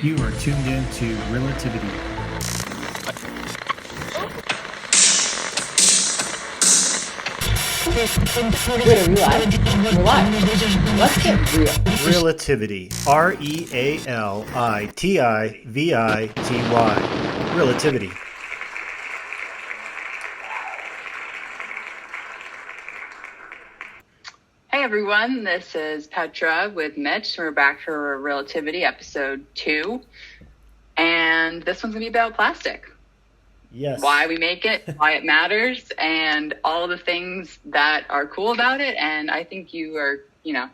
You are tuned in to Relativity. Wait, are we live? We're live. Let's get real. Relativity. Realitivity. Relativity. Hey everyone, this is Petra with Mitch. We're back for Relativity episode 2. And this one's going to be about plastic. Yes. Why we make it, why it matters, and all the things that are cool about it. And I think you can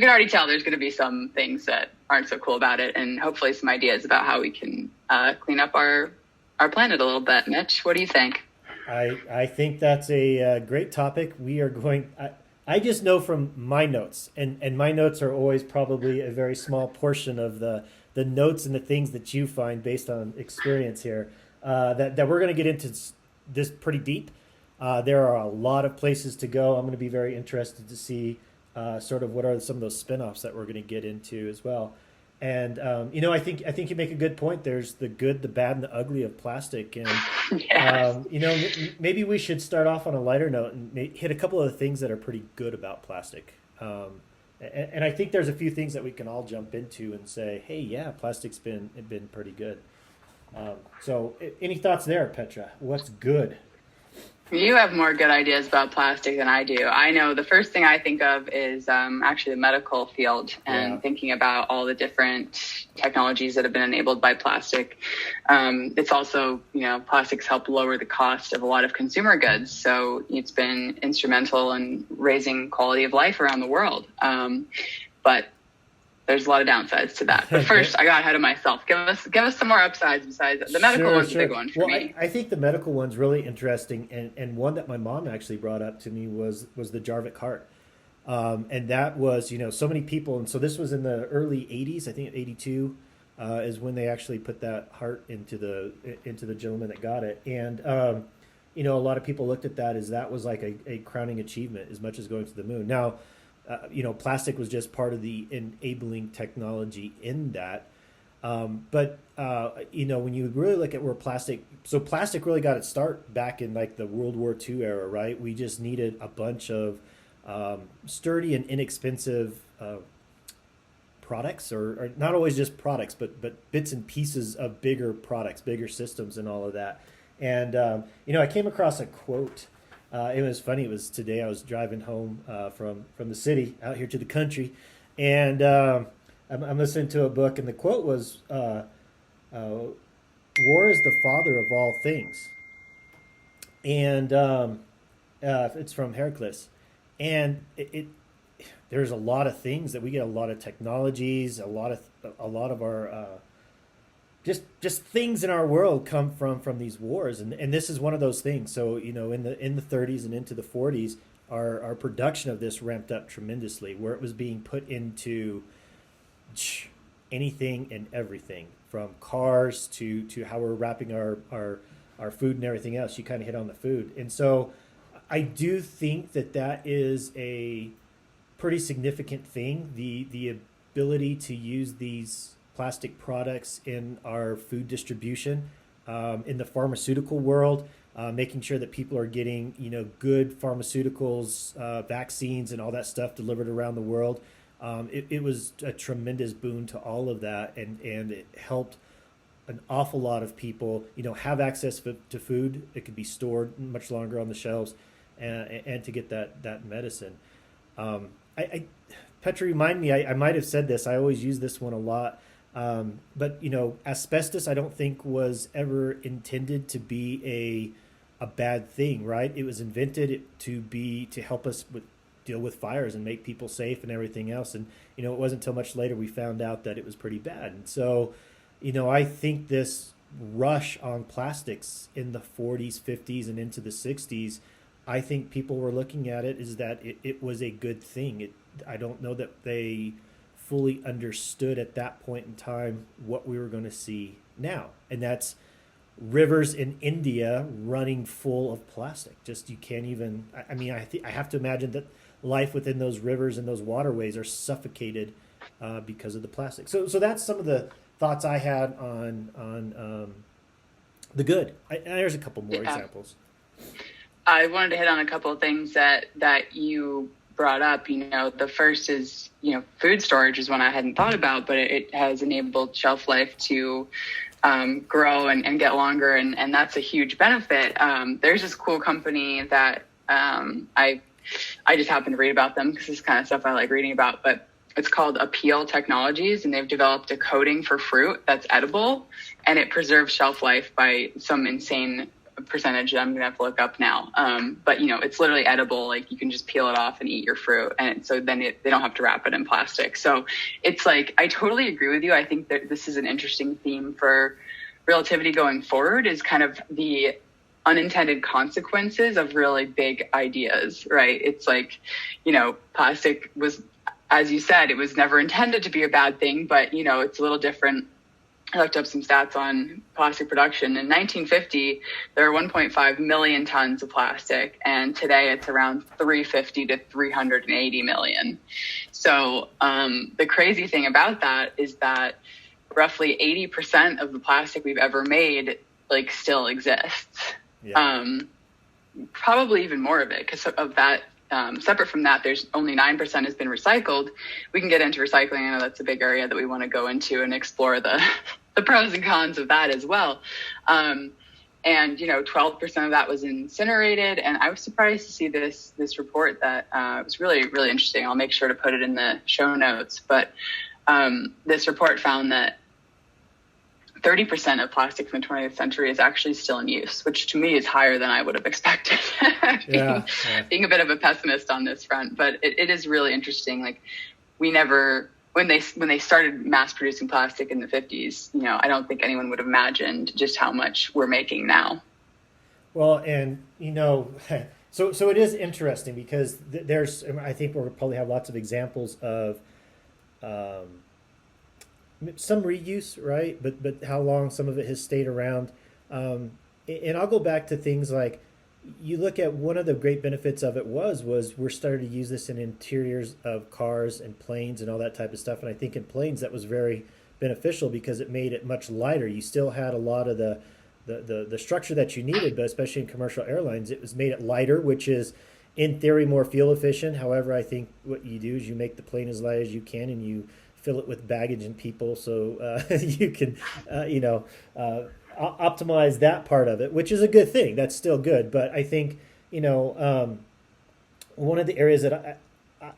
already tell there's going to be some things that aren't so cool about it, and hopefully some ideas about how we can clean up our planet a little bit. Mitch, what do you think? I think that's a great topic. We are going. I just know from my notes, and my notes are always probably a very small portion of the notes and the things that you find based on experience here. That we're going to get into this pretty deep. There are a lot of places to go. I'm going to be very interested to see sort of what are some of those spinoffs that we're going to get into as well. And I think you make a good point. There's the good, the bad, and the ugly of plastic. And Yes. maybe we should start off on a lighter note and hit a couple of the things that are pretty good about plastic. And I think there's a few things that we can all jump into and say, hey, yeah, plastic's been pretty good. So any thoughts there, Petra? What's good? You have more good ideas about plastic than I do. I know the first thing I think of is actually the medical field and thinking about all the different technologies that have been enabled by plastic. It's also, plastics help lower the cost of a lot of consumer goods. So it's been instrumental in raising quality of life around the world. But there's a lot of downsides to that. But first, I got ahead of myself. Give us some more upsides besides the medical one's a big one for me. I think the medical one's really interesting, and one that my mom actually brought up to me was the Jarvik heart. And that was, so many people, and so this was in the early 80s, I think 82 is when they actually put that heart into the gentleman that got it. And, a lot of people looked at that as that was like a crowning achievement as much as going to the moon. Now, plastic was just part of the enabling technology in that. But when you really look at where plastic really got its start back in like the World War II era, right? We just needed a bunch of sturdy and inexpensive products, or not always just products, but bits and pieces of bigger products, bigger systems, and all of that. And I came across a quote. It was funny. It was today. I was driving home from the city out here to the country, and I'm listening to a book, and the quote was, "War is the father of all things," and it's from Heraclitus, and there's a lot of things that we get, a lot of technologies, a lot of our just things in our world come from these wars, and this is one of those things. So in the 30s and into the 40s, our production of this ramped up tremendously, where it was being put into anything and everything, from cars to how we're wrapping our food and everything else. You kind of hit on the food, and so I do think that is a pretty significant thing. The ability to use these plastic products in our food distribution, in the pharmaceutical world, making sure that people are getting good pharmaceuticals, vaccines, and all that stuff delivered around the world. It was a tremendous boon to all of that, and it helped an awful lot of people have access to food. It could be stored much longer on the shelves, and to get that medicine. Petra, remind me, I might have said this. I always use this one a lot. But asbestos, I don't think was ever intended to be a bad thing, right? It was invented to help us deal with fires and make people safe and everything else. And it wasn't until much later we found out that it was pretty bad. And so, I think this rush on plastics in the 40s, 50s, and into the 60s, I think people were looking at it as that it was a good thing. I don't know that they fully understood at that point in time what we were going to see now, and that's rivers in India running full of plastic. Just you can't even. I have to imagine that life within those rivers and those waterways are suffocated because of the plastic. So that's some of the thoughts I had on the good. And there's a couple more Yeah. examples. I wanted to hit on a couple of things that you brought up. The first is, food storage is one I hadn't thought about, but it has enabled shelf life to grow and get longer. And that's a huge benefit. There's this cool company that I just happened to read about them because this is kind of stuff I like reading about, but it's called Appeal Technologies, and they've developed a coating for fruit that's edible, and it preserves shelf life by some insane percentage that I'm going to have to look up now. But, it's literally edible. Like, you can just peel it off and eat your fruit. And so then they don't have to wrap it in plastic. So it's like, I totally agree with you. I think that this is an interesting theme for Relativity going forward, is kind of the unintended consequences of really big ideas, right? It's like, plastic was, as you said, it was never intended to be a bad thing, but, it's a little different. I looked up some stats on plastic production. In 1950, there were 1.5 million tons of plastic, and today it's around 350 to 380 million. So the crazy thing about that is that roughly 80% of the plastic we've ever made, still exists. Yeah. Probably even more of it, because of that. Separate from that, there's only 9% has been recycled. We can get into recycling. I know that's a big area that we want to go into and explore the pros and cons of that as well. And 12% of that was incinerated. And I was surprised to see this report that was really, really interesting. I'll make sure to put it in the show notes. But this report found that 30% of plastic from the 20th century is actually still in use, which to me is higher than I would have expected, being a bit of a pessimist on this front. But it is really interesting. Like, when they started mass producing plastic in the 50s, I don't think anyone would have imagined just how much we're making now. Well, and, so it is interesting because I think we'll probably have lots of examples of some reuse, right? But how long some of it has stayed around. And I'll go back to things like, you look at one of the great benefits of it was we're starting to use this in interiors of cars and planes and all that type of stuff. And I think in planes that was very beneficial because it made it much lighter. You still had a lot of the structure that you needed, but especially in commercial airlines, it was made it lighter, which is in theory more fuel efficient. However, I think what you do is you make the plane as light as you can, and you fill it with baggage and people, so you can, optimize that part of it, which is a good thing. That's still good. But I think, one of the areas that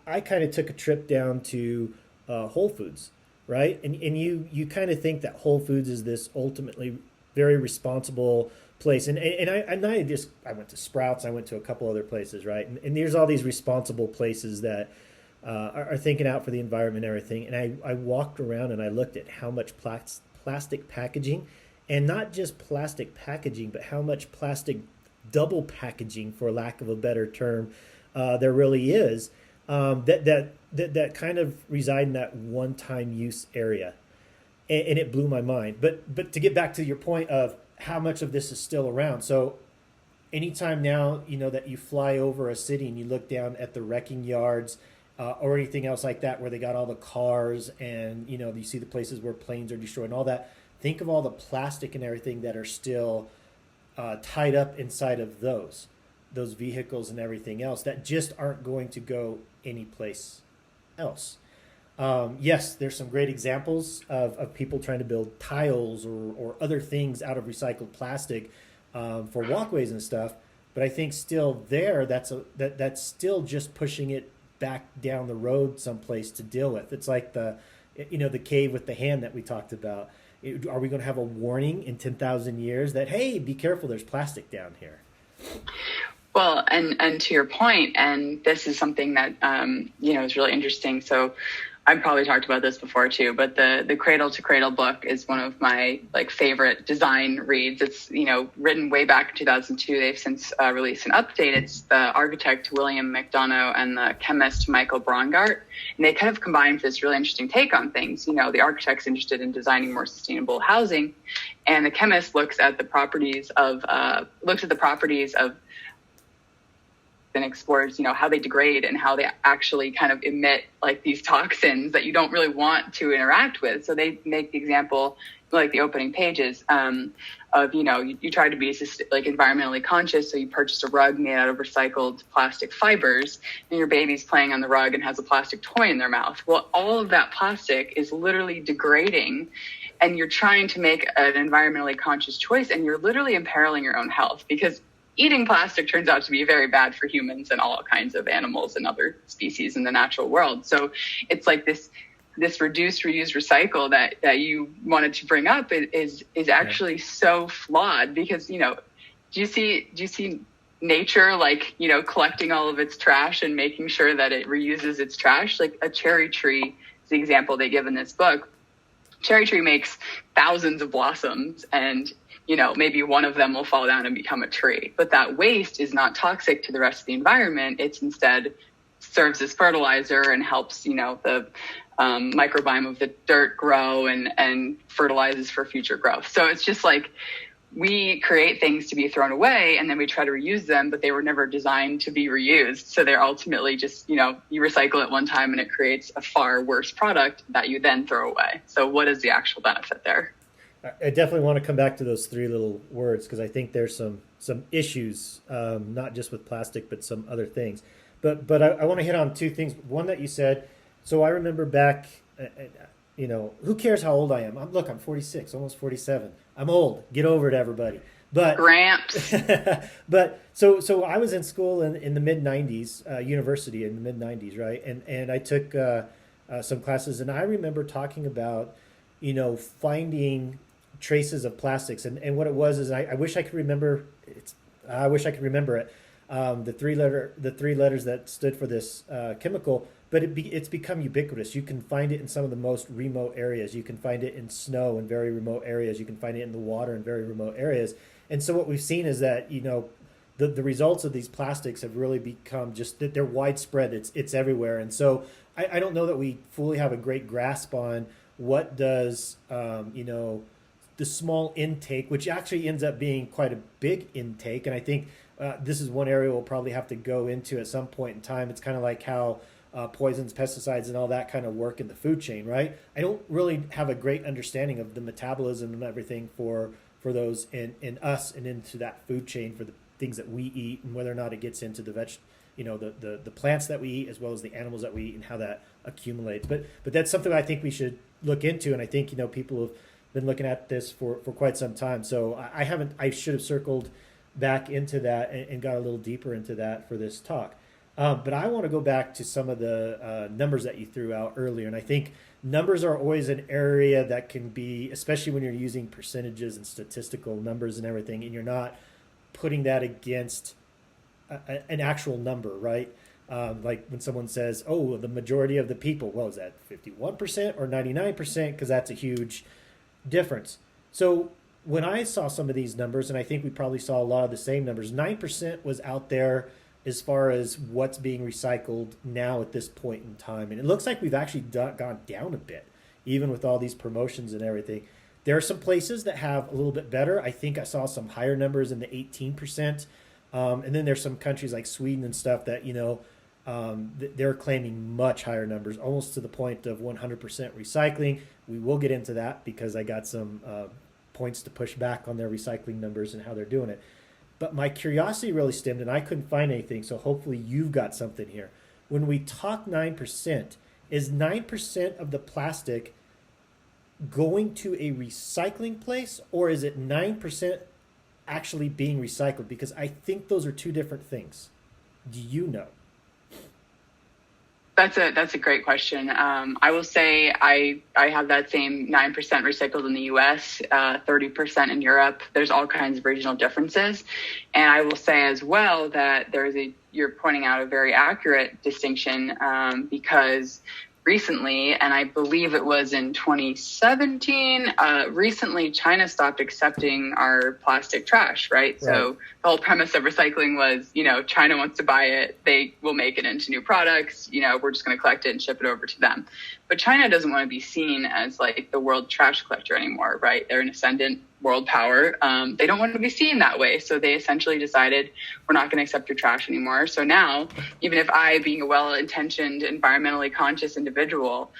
I kind of took a trip down to Whole Foods, right? And you kind of think that Whole Foods is this ultimately very responsible place. And I went to Sprouts, I went to a couple other places, right? And there's all these responsible places that are thinking out for the environment and everything. And I walked around and I looked at how much plastic packaging, and not just plastic packaging, but how much plastic double packaging, for lack of a better term, there really is, that kind of reside in that one-time use area. And it blew my mind. But to get back to your point of how much of this is still around. So anytime now, that you fly over a city and you look down at the wrecking yards, or anything else like that, where they got all the cars and, you see the places where planes are destroyed and all that. Think of all the plastic and everything that are still tied up inside of those vehicles and everything else that just aren't going to go anyplace else. Yes, there's some great examples of people trying to build tiles or other things out of recycled plastic for walkways and stuff. But I think still that's still just pushing it back down the road someplace to deal with. It's like the cave with the hand that we talked about. Are we going to have a warning in 10,000 years that, hey, be careful, there's plastic down here? Well, and to your point, and this is something that, is really interesting. So I've probably talked about this before too, but the Cradle to Cradle book is one of my favorite design reads. It's, written way back in 2002. They've since released an update. It's the architect William McDonough and the chemist Michael Braungart. And they kind of combine for this really interesting take on things. The architect's interested in designing more sustainable housing, and the chemist looks at the properties of and explores, how they degrade and how they actually kind of emit like these toxins that you don't really want to interact with. So they make the example, like the opening pages, of, you try to be like environmentally conscious. So you purchase a rug made out of recycled plastic fibers, and your baby's playing on the rug and has a plastic toy in their mouth. Well, all of that plastic is literally degrading, and you're trying to make an environmentally conscious choice, and you're literally imperiling your own health, because eating plastic turns out to be very bad for humans and all kinds of animals and other species in the natural world. So it's like this reduce, reuse, recycle that you wanted to bring up is actually so flawed, because, do you see nature, like, collecting all of its trash and making sure that it reuses its trash? Like a cherry tree is the example they give in this book. Cherry tree makes thousands of blossoms, and maybe one of them will fall down and become a tree. But that waste is not toxic to the rest of the environment. It's instead serves as fertilizer and helps, the microbiome of the dirt grow and fertilizes for future growth. So it's just like, we create things to be thrown away, and then we try to reuse them, but they were never designed to be reused. So they're ultimately just, you recycle it one time and it creates a far worse product that you then throw away. So what is the actual benefit there? I definitely want to come back to those three little words, because I think there's some issues, not just with plastic, but some other things. But I want to hit on two things. One that you said, so I remember back, who cares how old I am? I'm 46, almost 47. I'm old. Get over it, everybody. But Gramps. but so I was in school in the mid '90s, university in the mid '90s, right? And I took some classes, and I remember talking about, finding traces of plastics, and what it was is I wish I could remember it. The three letters that stood for this chemical, but it's become ubiquitous. You can find it in some of the most remote areas. You can find it in snow in very remote areas. You can find it in the water in very remote areas. And so what we've seen is that, the results of these plastics have really become just that they're widespread. It's everywhere. And so I don't know that we fully have a great grasp on what does, the small intake, which actually ends up being quite a big intake. And I think this is one area we'll probably have to go into at some point in time. It's kind of like how poisons, pesticides, and all that kind of work in the food chain, right? I don't really have a great understanding of the metabolism and everything for those in us and into that food chain for the things that we eat, and whether or not it gets into the the plants that we eat, as well as the animals that we eat, and how that accumulates. But that's something I think we should look into, and I think people have been looking at this for quite some time. So I should have circled back into that and got a little deeper into that for this talk. But I want to go back to some of the numbers that you threw out earlier. And I think numbers are always an area that can be, especially when you're using percentages and statistical numbers and everything, and you're not putting that against an actual number, right? Like when someone says, oh, the majority of the people, well, is that 51% or 99%? Because that's a huge difference. So when I saw some of these numbers, and I think we probably saw a lot of the same numbers, 9% was out there as far as what's being recycled now at this point in time. And it looks like we've actually gone down a bit, even with all these promotions and everything. There are some places that have a little bit better. I think I saw some higher numbers in the 18%. And then there's some countries like Sweden and stuff that, they're claiming much higher numbers, almost to the point of 100% recycling. We will get into that because I got some points to push back on their recycling numbers and how they're doing it. But my curiosity really stemmed, and I couldn't find anything, so hopefully you've got something here. When we talk 9%, is 9% of the plastic going to a recycling place, or is it 9% actually being recycled? Because I think those are two different things. Do you know? That's a great question. I will say I have that same 9% recycled in the US, 30% in Europe. There's all kinds of regional differences. And I will say as well that you're pointing out a very accurate distinction, because recently, and I believe it was in 2017, recently China stopped accepting our plastic trash, right? So the whole premise of recycling was, China wants to buy it, they will make it into new products, we're just going to collect it and ship it over to them. But China doesn't want to be seen as like the world trash collector anymore, right? They're an ascendant world power, they don't want to be seen that way. So they essentially decided, we're not going to accept your trash anymore. So now, even if I, being a well-intentioned, environmentally conscious individual,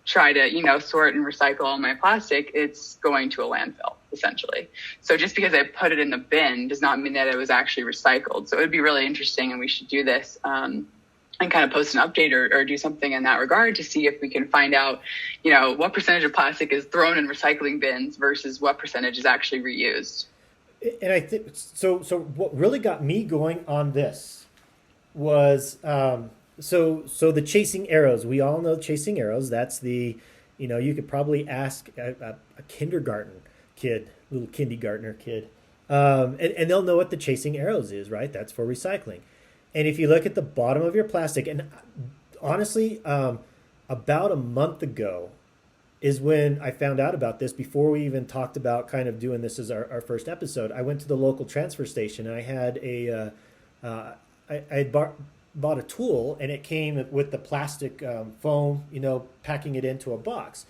try to, sort and recycle all my plastic, it's going to a landfill, essentially. So just because I put it in the bin does not mean that it was actually recycled. So it would be really interesting, and we should do this, and kind of post an update or do something in that regard to see if we can find out, what percentage of plastic is thrown in recycling bins versus what percentage is actually reused. And I think so. What really got me going on this was so the chasing arrows. We all know chasing arrows. That's the, you could probably ask a kindergarten kid, little kindergartner kid, and they'll know what the chasing arrows is, right? That's for recycling. And if you look at the bottom of your plastic, and honestly, about a month ago is when I found out about this, before we even talked about kind of doing this as our first episode. I went to the local transfer station, and I had I had bought a tool, and it came with the plastic foam, packing it into a box.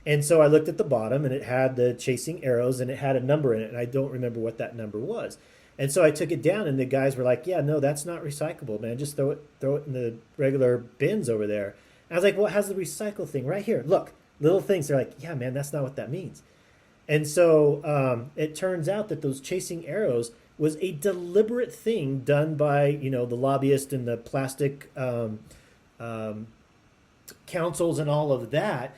And so I looked at the bottom, and it had the chasing arrows, and it had a number in it, and I don't remember what that number was. And so I took it down, and the guys were like, "Yeah, no, that's not recyclable, man. Just throw it in the regular bins over there." And I was like, "Well, it has the recycle thing right here. Look, little things." They're like, "Yeah, man, that's not what that means." And so it turns out that those chasing arrows was a deliberate thing done by the lobbyist and the plastic councils and all of that.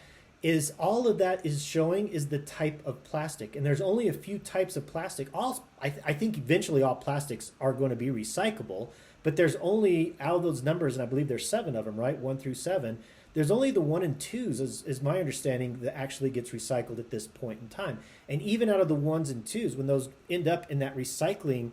All of that is showing is the type of plastic, and there's only a few types of plastic. I think eventually all plastics are going to be recyclable, but there's only, out of those numbers, and I believe there's 7 of them, right? 1 through 7. There's only the 1 and 2s, is my understanding, that actually gets recycled at this point in time. And even out of the 1s and 2s, when those end up in that recycling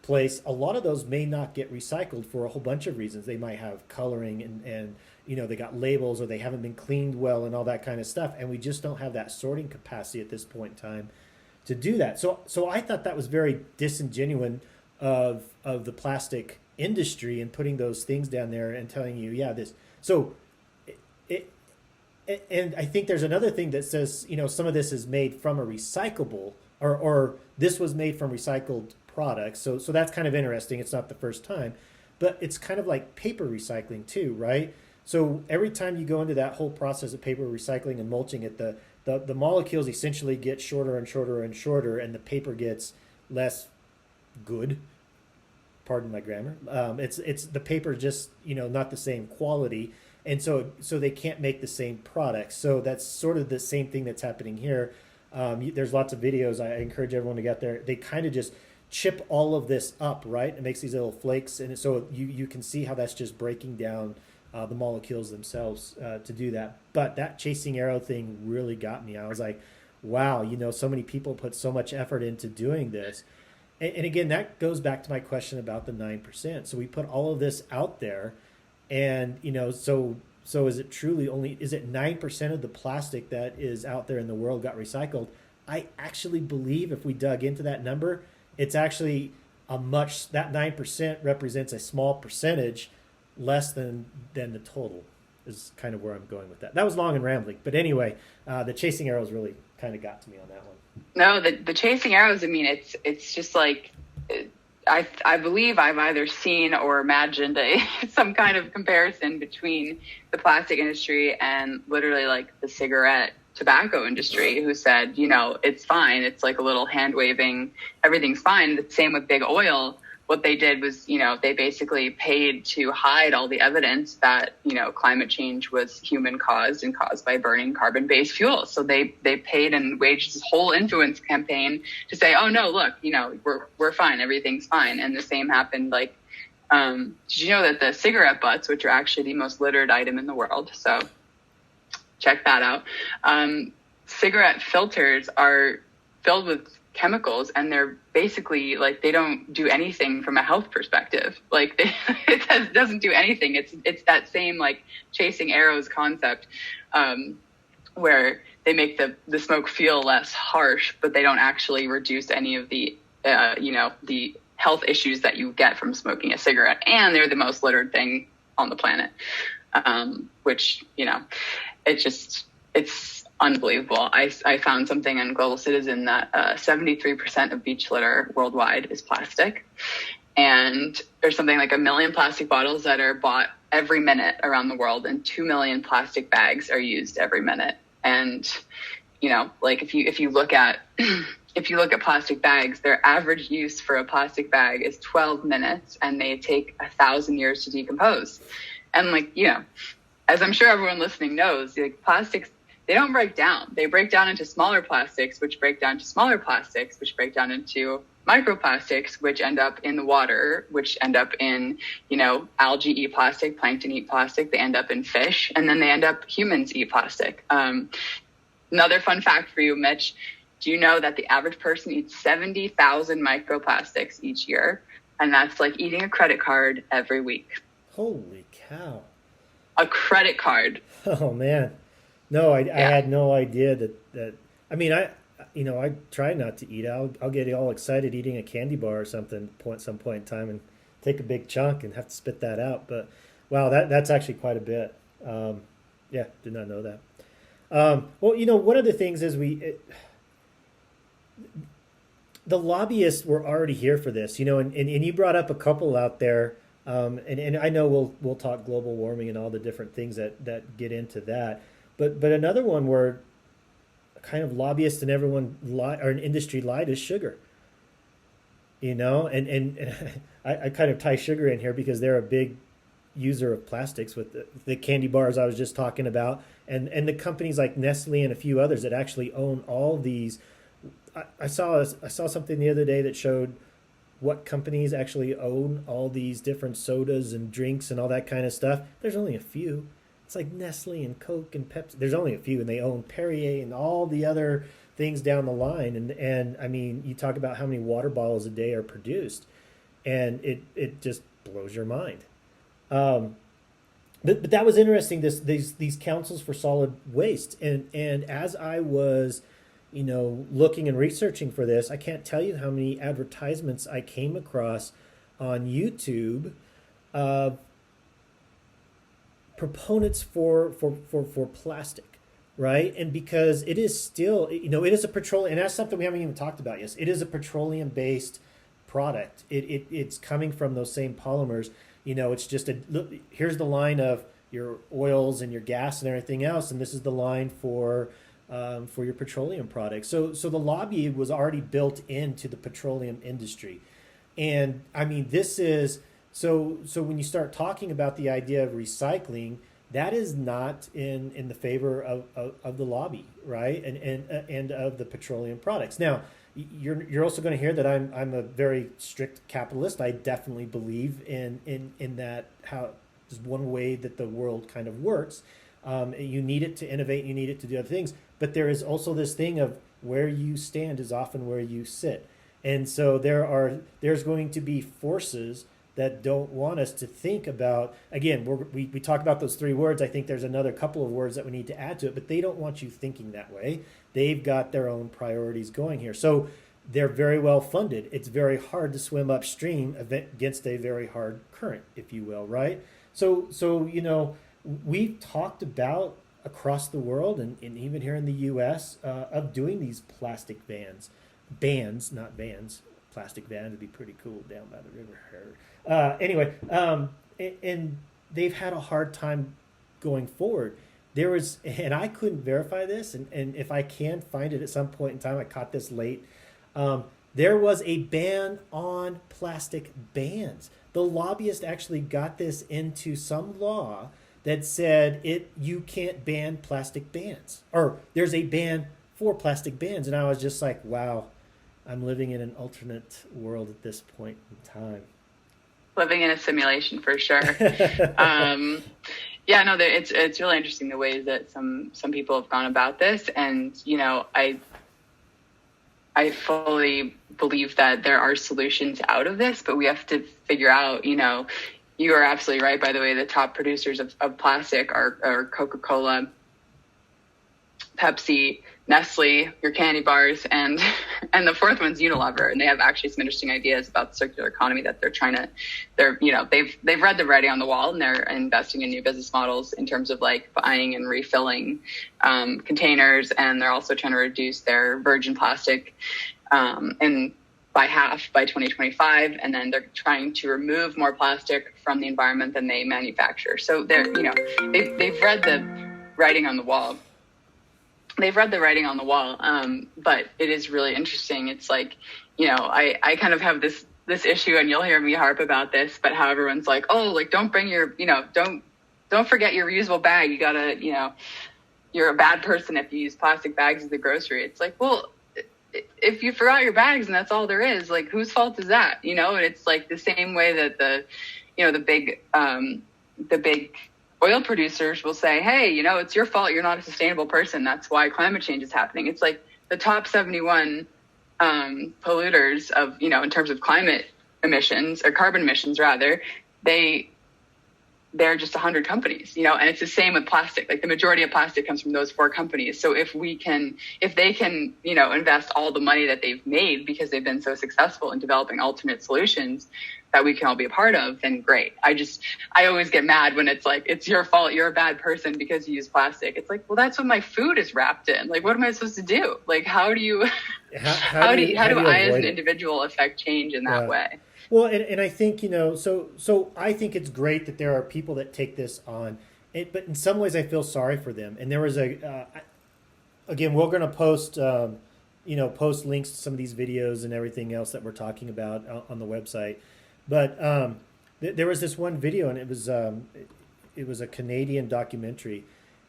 place, a lot of those may not get recycled for a whole bunch of reasons. They might have coloring and they got labels, or they haven't been cleaned well and all that kind of stuff. And we just don't have that sorting capacity at this point in time to do that. So I thought that was very disingenuous of the plastic industry, and putting those things down there and telling you, yeah, this. So and I think there's another thing that says, some of this is made from a recyclable, or this was made from recycled products. So that's kind of interesting. It's not the first time, but it's kind of like paper recycling too, right? So every time you go into that whole process of paper recycling and mulching it, the molecules essentially get shorter and shorter and shorter, and the paper gets less good. Pardon my grammar. It's the paper just not the same quality, and so they can't make the same products. So that's sort of the same thing that's happening here. There's lots of videos. I encourage everyone to get there. They kind of just chip all of this up, right? It makes these little flakes, and so you can see how that's just breaking down the molecules themselves to do that. But that chasing arrow thing really got me. I was like, wow, so many people put so much effort into doing this. And again, that goes back to my question about the 9%. So we put all of this out there, and so is it truly is it 9% of the plastic that is out there in the world got recycled? I actually believe, if we dug into that number, it's actually that 9% represents a small percentage, less than the total, is kind of where I'm going with that. That was long and rambling, but anyway, the chasing arrows really kind of got to me on that one. No, the chasing arrows, I mean, it's just like, I believe I've either seen or imagined some kind of comparison between the plastic industry and literally like the cigarette tobacco industry, who said, it's fine. It's like a little hand waving, everything's fine. The same with big oil. What they did was, they basically paid to hide all the evidence that, climate change was human caused and caused by burning carbon-based fuels. So they paid and waged this whole influence campaign to say, oh no, look, we're fine. Everything's fine. And the same happened. Like, did you know that the cigarette butts, which are actually the most littered item in the world, so check that out. Cigarette filters are filled with chemicals, and they're basically like, they don't do anything from a health perspective. Like it doesn't do anything. It's that same like chasing arrows concept, where they make the smoke feel less harsh, but they don't actually reduce any of the the health issues that you get from smoking a cigarette. And they're the most littered thing on the planet, which it's unbelievable. I found something in Global Citizen that 73% of beach litter worldwide is plastic. And there's something like 1 million plastic bottles that are bought every minute around the world, and 2 million plastic bags are used every minute. And, like if you look at if you look at plastic bags, their average use for a plastic bag is 12 minutes, and they take 1,000 years to decompose. And as I'm sure everyone listening knows, like plastics, they don't break down. They break down into smaller plastics, which break down to smaller plastics, which break down into microplastics, which end up in the water, which end up in, algae eat plastic, plankton eat plastic, they end up in fish, and then they end up humans eat plastic. Another fun fact for you, Mitch, do you know that the average person eats 70,000 microplastics each year? And that's like eating a credit card every week. Holy cow. A credit card. Oh, man. No, I had no idea that I mean, I try not to eat. I'll get all excited eating a candy bar or something some point in time and take a big chunk and have to spit that out. But wow, that's actually quite a bit. Yeah, did not know that. Well, one of the things is the lobbyists were already here for this, and you brought up a couple out there. And I know we'll talk global warming and all the different things that get into that. But another one where kind of lobbyists and everyone or an industry lied is sugar. And I kind of tie sugar in here because they're a big user of plastics with the candy bars I was just talking about, and the companies like Nestle and a few others that actually own all these. I saw something the other day that showed what companies actually own all these different sodas and drinks and all that kind of stuff. There's only a few. It's like Nestle and Coke and Pepsi. There's only a few, and they own Perrier and all the other things down the line. And I mean, you talk about how many water bottles a day are produced, and it just blows your mind. But that was interesting. These councils for solid waste, and as I was, looking and researching for this, I can't tell you how many advertisements I came across on YouTube of proponents for plastic, right? And because it is still, it is a petroleum, and that's something we haven't even talked about yet. It is a petroleum-based product. It's coming from those same polymers. It's just here's the line of your oils and your gas and everything else, and this is the line for your petroleum products. So the lobby was already built into the petroleum industry. And I mean, this is, so when you start talking about the idea of recycling, that is not in the favor of the lobby, right? And of the petroleum products. Now, you're also going to hear that I'm a very strict capitalist. I definitely believe in that, how is one way that the world kind of works. You need it to innovate, you need it to do other things, but there is also this thing of where you stand is often where you sit. And so there's going to be forces that don't want us to think about, again, we talk about those three words. I think there's another couple of words that we need to add to it, but they don't want you thinking that way. They've got their own priorities going here. So they're very well funded. It's very hard to swim upstream against a very hard current, if you will, right? So we've talked about across the world and even here in the U.S. Of doing these plastic bans, not vans. Plastic van would be pretty cool down by the river. Anyway, and they've had a hard time going forward. There was, and I couldn't verify this, and if I can find it at some point in time, I caught this late. There was a ban on plastic bans. The lobbyist actually got this into some law that said you can't ban plastic bans, or there's a ban for plastic bans. And I was just like, wow, I'm living in an alternate world at this point in time. Living in a simulation for sure. Yeah, no, it's really interesting the ways that some people have gone about this. And, I fully believe that there are solutions out of this, but we have to figure out, you are absolutely right. By the way, the top producers of plastic are Coca-Cola, Pepsi, Nestle, your candy bars, and and the fourth one's Unilever, and they have actually some interesting ideas about the circular economy that they've read the writing on the wall, and they're investing in new business models in terms of like buying and refilling containers, and they're also trying to reduce their virgin plastic and by half by 2025, and then they're trying to remove more plastic from the environment than they manufacture. So they've read the writing on the wall. But it is really interesting. It's like, I kind of have this issue, and you'll hear me harp about this, but how everyone's like, oh, like don't bring your, don't forget your reusable bag. You gotta, you're a bad person if you use plastic bags as the grocery. It's like, well, if you forgot your bags and that's all there is, like whose fault is that? And it's like the same way that the big oil producers will say, hey, it's your fault. You're not a sustainable person. That's why climate change is happening. It's like the top 71 polluters of, in terms of climate emissions or carbon emissions rather, they're just 100 companies, and it's the same with plastic. Like the majority of plastic comes from those 4 companies. So if they can, invest all the money that they've made because they've been so successful in developing alternate solutions that we can all be a part of, then great. I always get mad when it's like, it's your fault. You're a bad person because you use plastic. It's like, well, that's what my food is wrapped in. Like, what am I supposed to do? Like, how do I as an individual affect change in that way? Well, and I think, so I think it's great that there are people that take this on, but in some ways I feel sorry for them. And there was again, we're going to post, post links to some of these videos and everything else that we're talking about on the website. But there was this one video, and it was a Canadian documentary,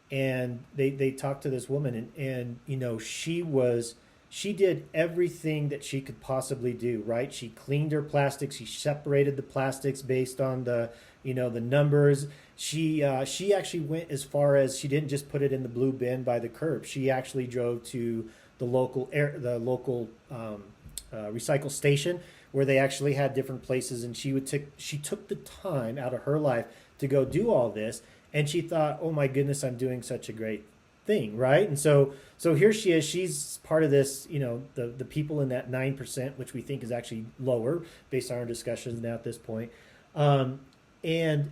and they talked to this woman, and she did everything that she could possibly do, right? She cleaned her plastics. She separated the plastics based on the numbers. She actually went as far as she didn't just put it in the blue bin by the curb. She actually drove to the local recycle station where they actually had different places, and she took the time out of her life to go do all this, and she thought, oh my goodness, I'm doing such a great thing, right? And so here she is. She's part of this, the people in that 9%, which we think is actually lower based on our discussions now at this point. And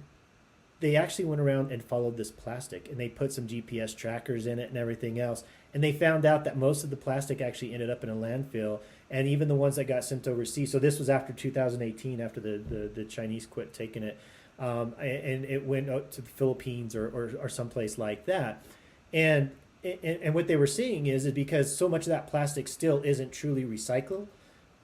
they actually went around and followed this plastic, and they put some GPS trackers in it and everything else. And they found out that most of the plastic actually ended up in a landfill, and even the ones that got sent overseas. So this was after 2018, after the Chinese quit taking it, and it went out to the Philippines or someplace like that. And what they were seeing is because so much of that plastic still isn't truly recycled,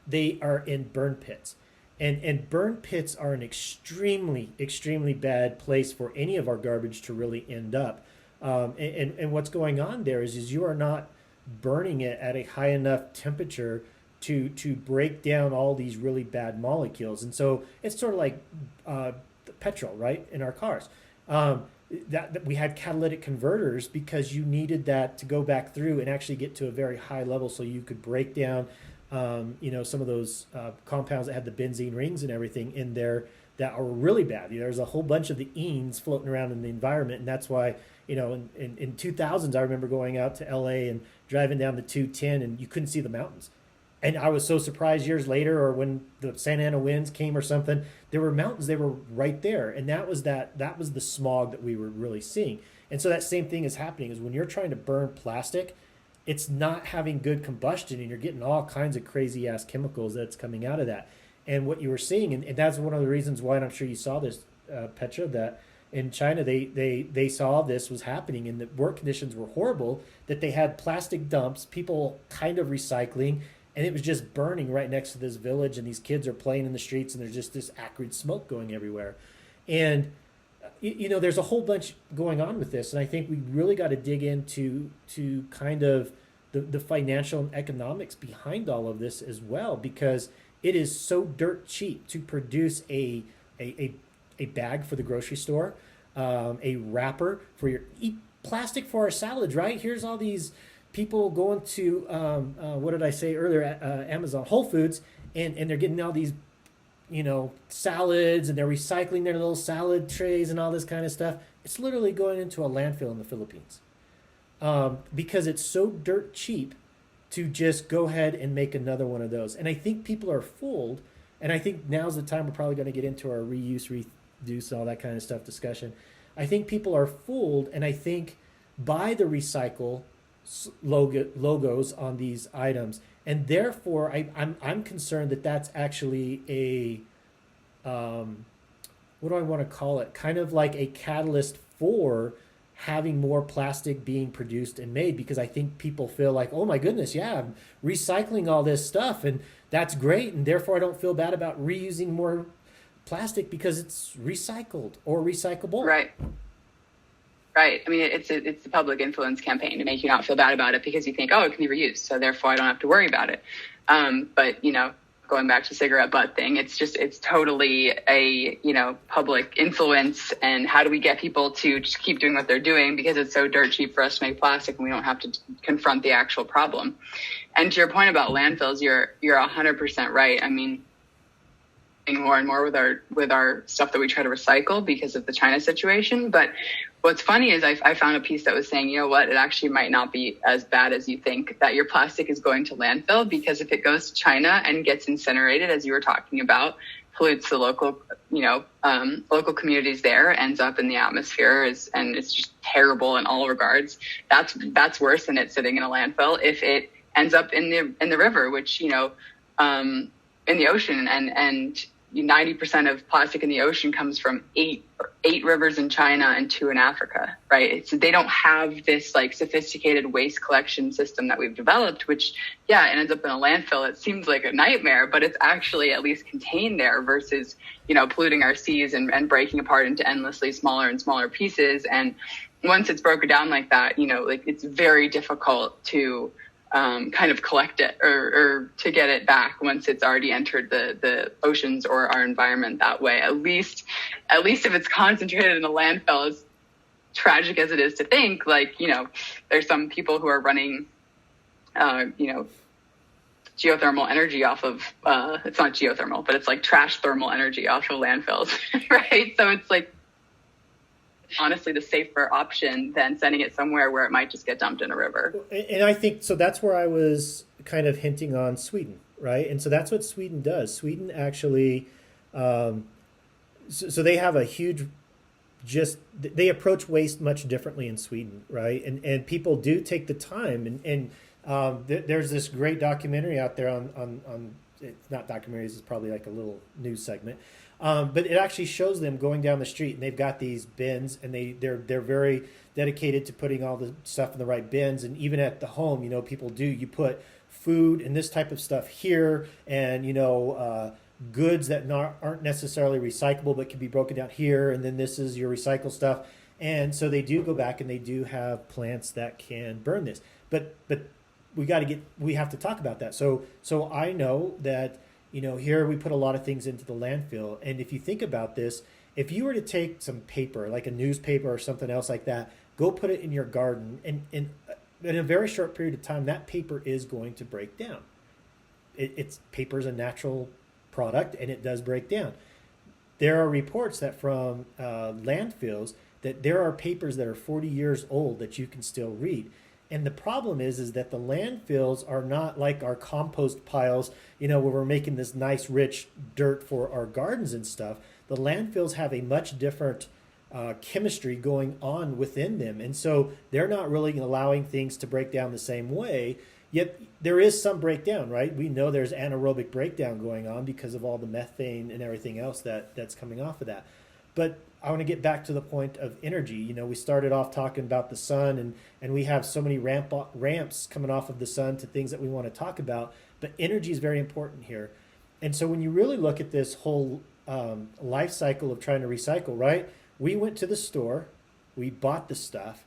they are in burn pits. And burn pits are an extremely, extremely bad place for any of our garbage to really end up. And what's going on there is you are not burning it at a high enough temperature to break down all these really bad molecules. And so it's sort of like petrol, right, in our cars. That we had catalytic converters because you needed that to go back through and actually get to a very high level so you could break down some of those compounds that had the benzene rings and everything in there that are really bad. There's a whole bunch of the enes floating around in the environment, and that's why in 2000s I remember going out to LA and driving down the 210 and you couldn't see the mountains. And I was so surprised years later, or when the Santa Ana winds came or something, there were mountains, they were right there. And that was the smog that we were really seeing. And so that same thing is happening is when you're trying to burn plastic, it's not having good combustion, and you're getting all kinds of crazy ass chemicals that's coming out of that. And what you were seeing, and that's one of the reasons why, and I'm sure you saw this, Petra, that in China they saw this was happening, and the work conditions were horrible, that they had plastic dumps, people kind of recycling, and it was just burning right next to this village, and these kids are playing in the streets, and there's just this acrid smoke going everywhere. And there's a whole bunch going on with this, and I think we really got to dig into kind of the financial and economics behind all of this as well, because it is so dirt cheap to produce a bag for the grocery store, a wrapper for your plastic for our salads, right? Here's all these people going to what did I say earlier? Amazon, Whole Foods, and they're getting all these salads, and they're recycling their little salad trays and all this kind of stuff. It's literally going into a landfill in the Philippines. because it's so dirt cheap to just go ahead and make another one of those. And I think people are fooled. And I think now's the time we're probably going to get into our reuse, reduce, all that kind of stuff discussion. I think people are fooled, and I think by the recycle logos on these items, and therefore I'm concerned that that's actually what do I want to call it? Kind of like a catalyst for having more plastic being produced and made, because I think people feel like, oh my goodness, yeah, I'm recycling all this stuff and that's great, and therefore I don't feel bad about reusing more plastic because it's recycled or recyclable. Right. Right. I mean, it's a public influence campaign to make you not feel bad about it because you think, oh, it can be reused, so therefore I don't have to worry about it. But, going back to cigarette butt thing, it's totally a, public influence. And how do we get people to just keep doing what they're doing because it's so dirt cheap for us to make plastic and we don't have to confront the actual problem. And to your point about landfills, you're 100% right. I mean, more and more with our stuff that we try to recycle because of the China situation. But what's funny is I found a piece that was saying, you know what, it actually might not be as bad as you think, that your plastic is going to landfill, because if it goes to China and gets incinerated, as you were talking about, pollutes the local, local communities there, ends up in the atmosphere, and it's just terrible in all regards. That's worse than it sitting in a landfill. If it ends up in the river, which, in the ocean, and 90% of plastic in the ocean comes from eight rivers in China and 2 in Africa, right? They don't have this like sophisticated waste collection system that we've developed, which, yeah, it ends up in a landfill. It seems like a nightmare, but it's actually at least contained there versus, polluting our seas and breaking apart into endlessly smaller and smaller pieces. And once it's broken down like that, it's very difficult to kind of collect it or to get it back once it's already entered the oceans or our environment that way. At least if it's concentrated in a landfill, as tragic as it is to think, there's some people who are running, geothermal energy off of, it's not geothermal, but it's like trash thermal energy off of landfills, right? So it's like, honestly, the safer option than sending it somewhere where it might just get dumped in a river. And I think, so that's where I was kind of hinting on Sweden, right? And so that's what Sweden does. Sweden actually, so they have a huge, they approach waste much differently in Sweden, right? And people do take the time, and there's this great documentary out there on it's not documentaries, it's probably like a little news segment. But it actually shows them going down the street, and they've got these bins, and they're very dedicated to putting all the stuff in the right bins. And even at the home, people you put food and this type of stuff here, and goods that aren't necessarily recyclable but can be broken down here, and then this is your recycle stuff. And so they do go back and they do have plants that can burn this. But we have to talk about that. So I know that here we put a lot of things into the landfill. And if you think about this, if you were to take some paper, like a newspaper or something else like that, go put it in your garden, and in a very short period of time, that paper is going to break down. Paper is a natural product, and it does break down. There are reports that from landfills that there are papers that are 40 years old that you can still read. And the problem is that the landfills are not like our compost piles, where we're making this nice rich dirt for our gardens and stuff. The landfills have a much different chemistry going on within them. And so they're not really allowing things to break down the same way. Yet there is some breakdown, right? We know there's anaerobic breakdown going on because of all the methane and everything else that's coming off of that. But I want to get back to the point of energy. We started off talking about the sun, and we have so many ramps coming off of the sun to things that we want to talk about. But energy is very important here. And so when you really look at this whole life cycle of trying to recycle, right? We went to the store, we bought the stuff,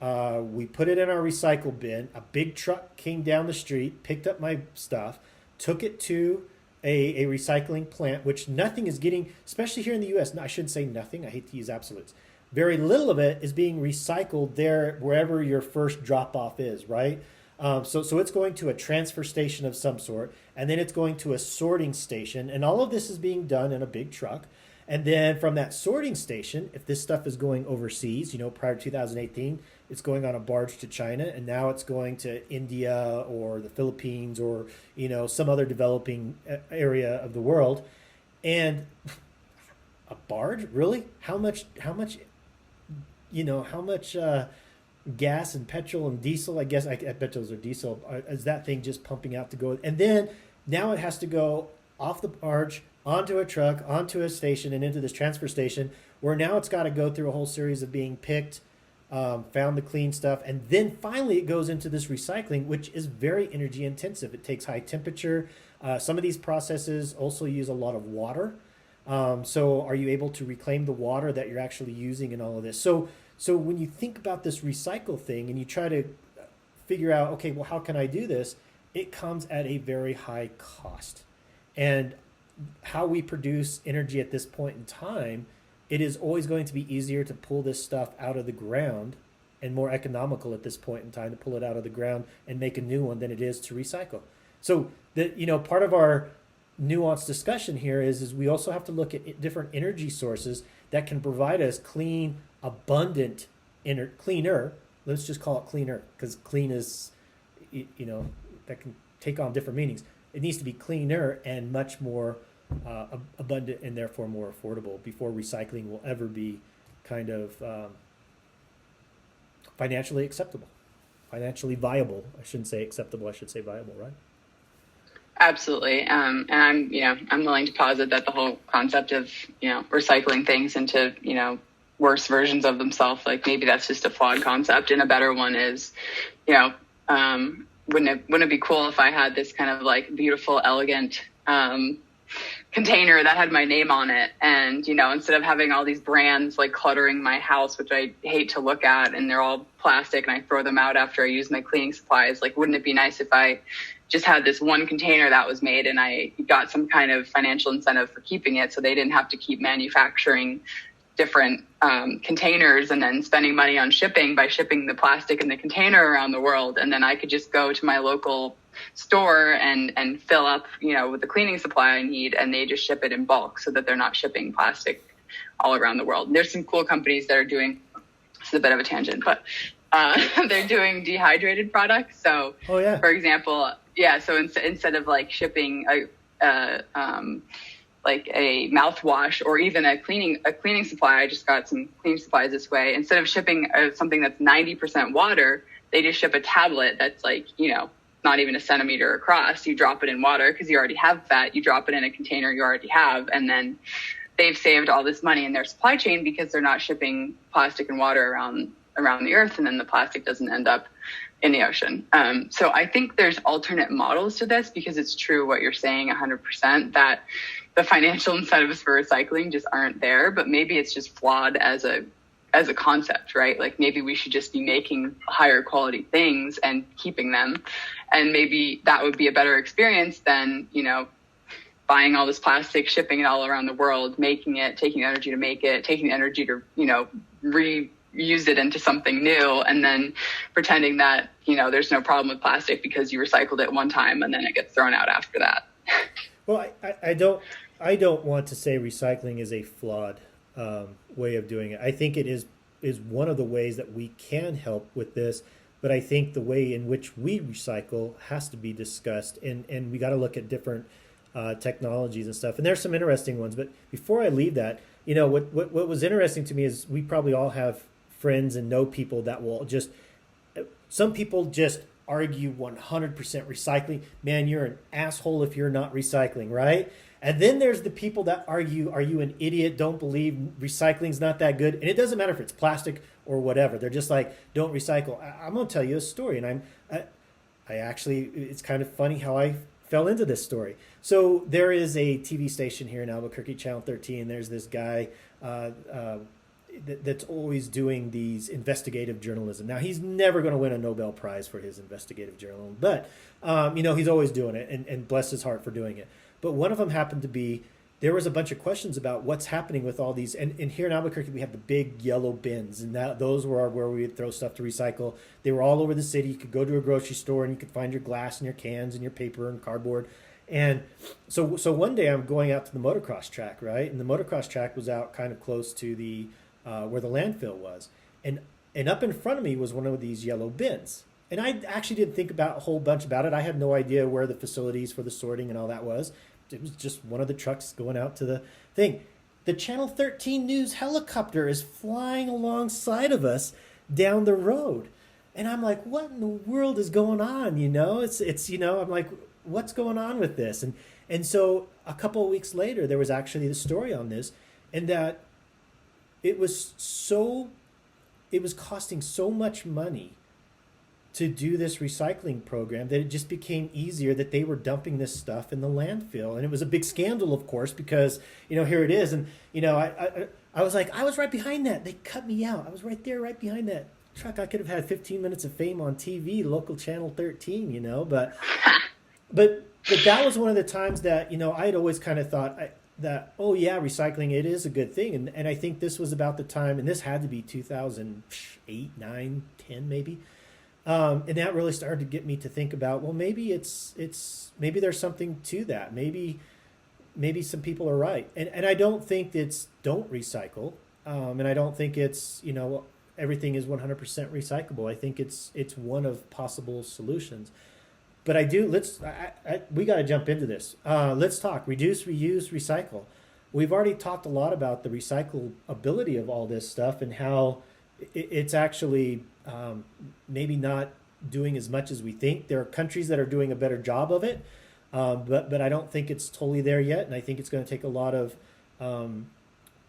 we put it in our recycle bin. A big truck came down the street, picked up my stuff, took it to a recycling plant, which nothing is getting, especially here in the U.S. No, I shouldn't say nothing. I hate to use absolutes. Very little of it is being recycled there wherever your first drop off is, right? So it's going to a transfer station of some sort, and then it's going to a sorting station, and all of this is being done in a big truck. And then from that sorting station, if this stuff is going overseas, prior to 2018, it's going on a barge to China, and now it's going to India or the Philippines or some other developing area of the world. And a barge, really? How much gas and petrol and diesel? I guess I bet those are diesel. Is that thing just pumping out to go? And then now it has to go off the barge onto a truck, onto a station, and into this transfer station, where now it's got to go through a whole series of being picked, found the clean stuff, and then finally it goes into this recycling, which is very energy intensive. It takes high temperature. Some of these processes also use a lot of water. So are you able to reclaim the water that you're actually using in all of this? So when you think about this recycle thing and you try to figure out, okay, well, how can I do this? It comes at a very high cost. And how we produce energy at this point in time, it is always going to be easier to pull this stuff out of the ground and more economical at this point in time to pull it out of the ground and make a new one than it is to recycle. So part of our nuanced discussion here is we also have to look at different energy sources that can provide us clean, abundant, cleaner. Let's just call it cleaner, because clean is, that can take on different meanings. It needs to be cleaner and much more abundant and therefore more affordable before recycling will ever be kind of financially acceptable, financially viable. I shouldn't say acceptable. I should say viable, right? Absolutely. And I'm willing to posit that the whole concept of, recycling things into, worse versions of themselves, like maybe that's just a flawed concept. And a better one is, wouldn't it be cool if I had this kind of like beautiful, elegant, container that had my name on it, and instead of having all these brands like cluttering my house, which I hate to look at, and they're all plastic and I throw them out after I use my cleaning supplies, like wouldn't it be nice if I just had this one container that was made and I got some kind of financial incentive for keeping it, so they didn't have to keep manufacturing different containers and then spending money on shipping by shipping the plastic in the container around the world, and then I could just go to my local store and fill up, with the cleaning supply I need, and they just ship it in bulk so that they're not shipping plastic all around the world. And there's some cool companies that are doing, this is a bit of a tangent, but they're doing dehydrated products. So, for example, so instead of like shipping like a mouthwash or even a cleaning supply, I just got some cleaning supplies this way. Instead of shipping something that's 90% water, they just ship a tablet that's like, not even a centimeter across. You drop it in water because you already have that. You drop it in a container you already have, and then they've saved all this money in their supply chain because they're not shipping plastic and water around the earth, and then the plastic doesn't end up in the ocean. So I think there's alternate models to this, because it's true what you're saying 100%, that the financial incentives for recycling just aren't there, but maybe it's just flawed as a concept, right? Like maybe we should just be making higher quality things and keeping them. And maybe that would be a better experience than, buying all this plastic, shipping it all around the world, making it, taking the energy to make it, taking the energy to, reuse it into something new, and then pretending that, there's no problem with plastic because you recycled it one time and then it gets thrown out after that. Well, I don't want to say recycling is a flawed way of doing it. I think it is one of the ways that we can help with this, but I think the way in which we recycle has to be discussed, and we got to look at different technologies and stuff. And there's some interesting ones. But before I leave that, what was interesting to me is we probably all have friends and know people that will just, some people just argue 100% recycling. Man, you're an asshole if you're not recycling, right? And then there's the people that argue, are you an idiot? Don't believe recycling's not that good. And it doesn't matter if it's plastic or whatever. They're just like, don't recycle. I'm going to tell you a story. And I actually, it's kind of funny how I fell into this story. So there is a TV station here in Albuquerque, Channel 13. There's this guy that's always doing these investigative journalism. Now, he's never going to win a Nobel Prize for his investigative journalism, but, he's always doing it, and bless his heart for doing it. But one of them happened to be, there was a bunch of questions about what's happening with all these. And here in Albuquerque, we have the big yellow bins, and those were where we would throw stuff to recycle. They were all over the city. You could go to a grocery store and you could find your glass and your cans and your paper and cardboard. And so one day I'm going out to the motocross track, right? And the motocross track was out kind of close to the where the landfill was, and up in front of me was one of these yellow bins. And I actually didn't think about a whole bunch about it. I had no idea where the facilities for the sorting and all that was. It was just one of the trucks going out to the thing. The Channel 13 News helicopter is flying alongside of us down the road. And I'm like, what in the world is going on? It's I'm like, what's going on with this? And so a couple of weeks later, there was actually the story on this, and that it was costing so much money to do this recycling program that it just became easier, that they were dumping this stuff in the landfill. And it was a big scandal, of course, because, here it is. And, I was like, I was right behind that. They cut me out. I was right there, right behind that truck. I could have had 15 minutes of fame on TV, local Channel 13, but that was one of the times that, I had always kind of thought that, oh yeah, recycling, it is a good thing. And I think this was about the time, and this had to be 2008, 9, 10 maybe. And that really started to get me to think about, well, maybe maybe there's something to that. Maybe some people are right. And I don't think it's don't recycle. And I don't think it's, everything is 100% recyclable. I think it's one of possible solutions. But we got to jump into this. Let's talk reduce, reuse, recycle. We've already talked a lot about the recyclability of all this stuff and how it's actually maybe not doing as much as we think. There are countries that are doing a better job of it, but I don't think it's totally there yet, and I think it's going to take a lot of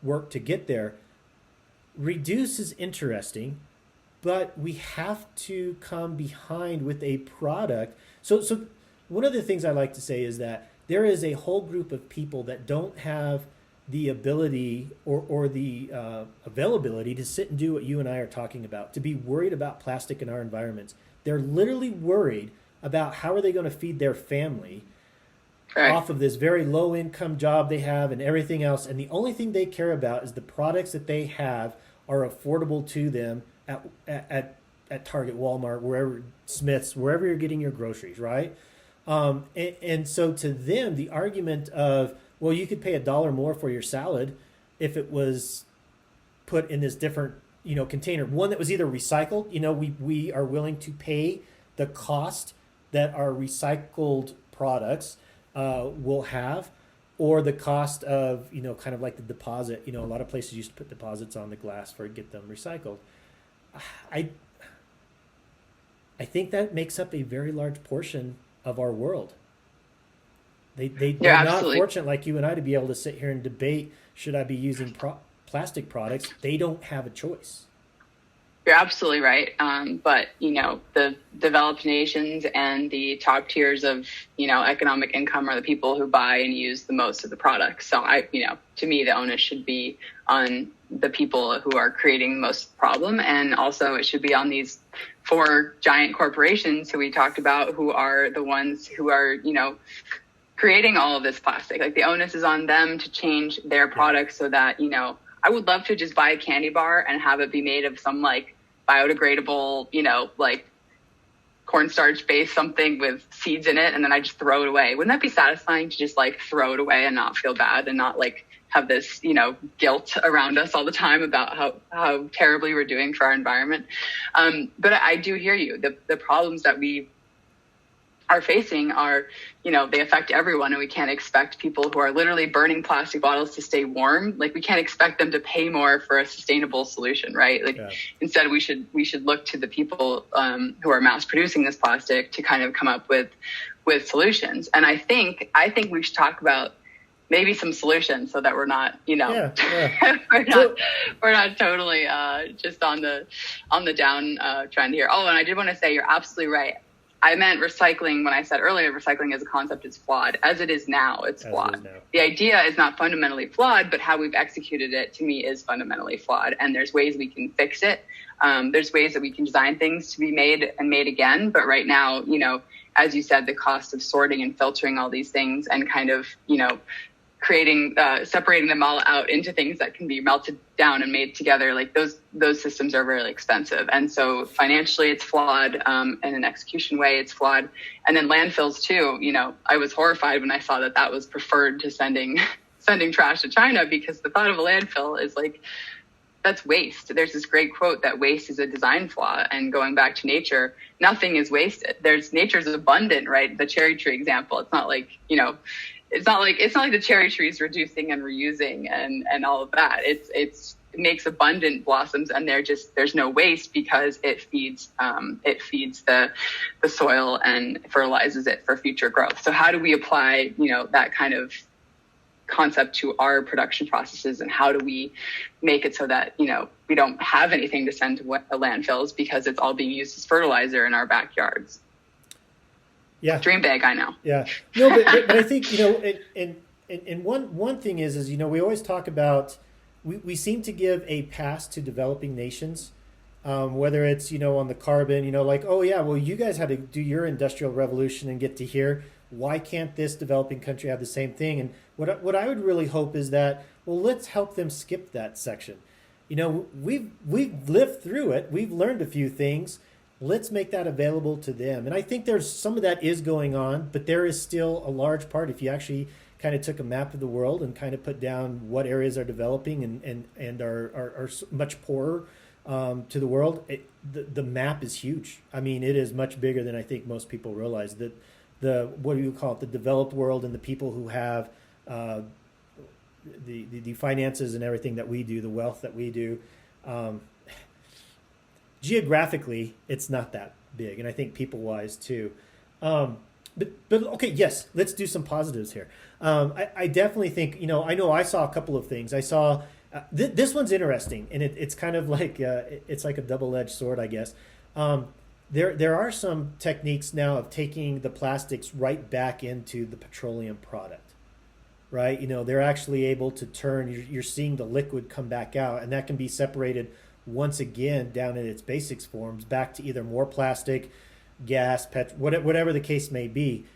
work to get there. Reduce is interesting, but we have to come behind with a product. So one of the things I like to say is that there is a whole group of people that don't have the ability or the availability to sit and do what you and I are talking about, to be worried about plastic in our environments. They're literally worried about how are they going to feed their family off of this very low income job they have and everything else. And the only thing they care about is the products that they have are affordable to them at Target, Walmart, wherever, Smith's, wherever you're getting your groceries, right? And so to them, the argument of, well, you could pay $1 more for your salad if it was put in this different, container, one that was either recycled. We are willing to pay the cost that our recycled products will have, or the cost of, kind of like the deposit. A lot of places used to put deposits on the glass for get them recycled. I think that makes up a very large portion of our world. They're not fortunate like you and I to be able to sit here and debate, should I be using plastic products? They don't have a choice. You're absolutely right. But, the developed nations and the top tiers of, economic income are the people who buy and use the most of the products. So to me, the onus should be on the people who are creating the most problem. And also it should be on these 4 giant corporations who we talked about, who are the ones who are, creating all of this plastic. Like, the onus is on them to change their products so that, I would love to just buy a candy bar and have it be made of some like biodegradable, like cornstarch based something with seeds in it, and then I just throw it away. Wouldn't that be satisfying to just like throw it away and not feel bad and not like have this, guilt around us all the time about how terribly we're doing for our environment? But I do hear you. The problems that we are facing are, they affect everyone, and we can't expect people who are literally burning plastic bottles to stay warm. Like, we can't expect them to pay more for a sustainable solution, right? Like, instead we should look to the people who are mass producing this plastic to kind of come up with solutions. And I think we should talk about maybe some solutions so that we're not, we're not totally just on the down trend here. Oh, and I did want to say, you're absolutely right. I meant recycling when I said earlier, recycling as a concept is flawed. As it is now, it's flawed. The idea is not fundamentally flawed, but how we've executed it, to me, is fundamentally flawed. And there's ways we can fix it. There's ways that we can design things to be made and made again. But right now, as you said, the cost of sorting and filtering all these things and kind of, separating them all out into things that can be melted down and made together, like those systems are really expensive. And so financially it's flawed, in an execution way it's flawed. And then landfills too, I was horrified when I saw that was preferred to sending trash to China, because the thought of a landfill is like, that's waste. There's this great quote that waste is a design flaw, and going back to nature, nothing is wasted. Nature's abundant, right? The cherry tree example. It's not like, it's not like the cherry tree is reducing and reusing and all of that. It makes abundant blossoms, and there's no waste because it feeds the soil and fertilizes it for future growth. So how do we apply, that kind of concept to our production processes, and how do we make it so that we don't have anything to send to landfills because it's all being used as fertilizer in our backyards? Yeah, dream big, I know. Yeah, no, but I think and one thing is we always talk about, we seem to give a pass to developing nations, whether it's on the carbon, like, oh yeah, well you guys had to do your industrial revolution and get to here. Why can't this developing country have the same thing? And what I would really hope is that, well, let's help them skip that section. We've lived through it. We've learned a few things. Let's make that available to them. And I think there's some of that is going on, but there is still a large part. If you actually kind of took a map of the world and kind of put down what areas are developing and are much poorer to the world, the map is huge. I mean, it is much bigger than I think most people realize. That what do you call it? The developed world and the people who have the finances and everything that we do, the wealth that we do. Geographically, it's not that big, and I think people-wise too. But okay, yes, let's do some positives here. I definitely think I know I saw a couple of things. I saw this one's interesting, and it's kind of like it's like a double-edged sword, I guess. There are some techniques now of taking the plastics right back into the petroleum product, right? They're actually able to turn. You're seeing the liquid come back out, and that can be separated once again down in its basics forms back to either more plastic, gas, whatever the case may be.